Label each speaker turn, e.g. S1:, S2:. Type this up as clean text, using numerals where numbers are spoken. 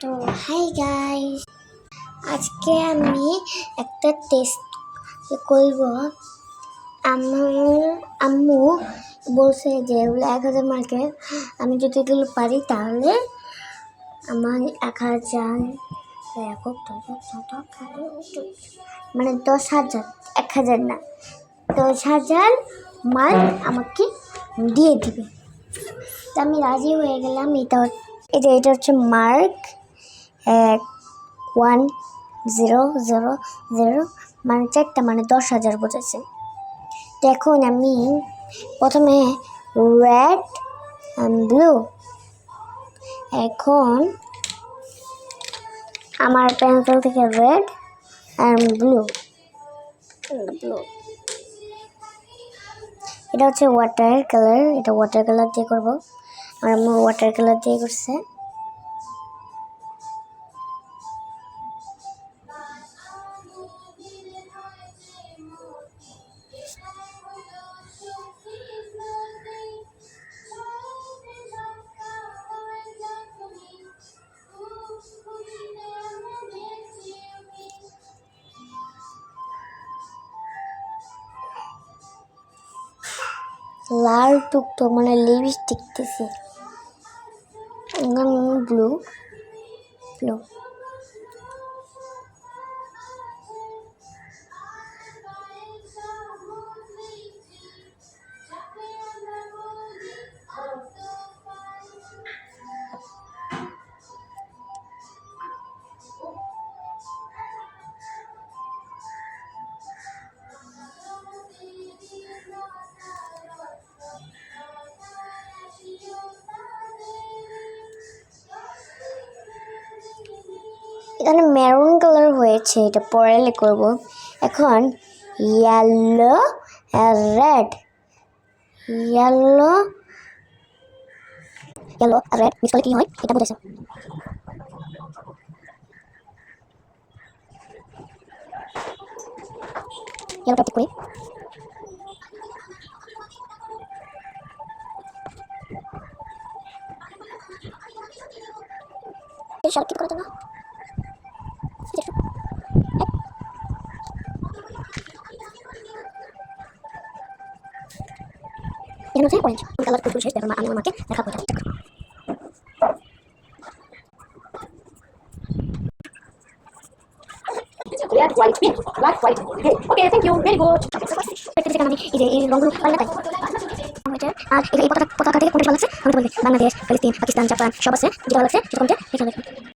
S1: তো hi guys, আজকে আমি একটা টেস্ট করব। আমার আম্মু বলছে যে এগুলো 1000 মার্কের, আমি যদি এগুলো পারি তাহলে আমার 1000 মানে 10,000, 1000 না, 10,000 মার্ক আমাকে দিয়ে দিবে। তো আমি রাজি হয়ে গেলাম। এটা হচ্ছে মার্ক 1000, মানে 4টা, মানে 10,000 বোঝাচ্ছে। তো এখন আমি প্রথমে রেড অ্যান্ড ব্লু, এখন আমার পেন্সিল থেকে রেড অ্যান্ড ব্লু, এটা হচ্ছে ওয়াটার কালার, এটা ওয়াটার কালার দিয়ে করবো। আর আমার ওয়াটার কালার দিয়ে করছে। লাল টুকটুক মানে লিপস্টিক দিছে। ব্লু ব্লু এখানে মেরুন কালার হয়েছে, এটা পরে করব। এখন ইয়েলো আর রেড, ইয়েলো আর রেড মিক্স করলে কি হয় এটা বুঝেছো। ইয়েলোটা ঠিক করি। সব ঠিক করে দেবো। এখানে হচ্ছে অরেঞ্জ কালার পুরো শেষ। দেখো আমি আমাকে দেখাবো এটা। Red, white, pink. Black, white, grey. Okay, thank you. Very good. আমি এই রঙগুলো পারি না তাই। আর এই পতাকা থেকে কোনটা ভালো লাগছে? আমি বলবো বাংলাদেশ, ফিলিস্তিন, পাকিস্তান, জাপান সব আছে। যেটা ভালো লাগছে সেটা কোনটা?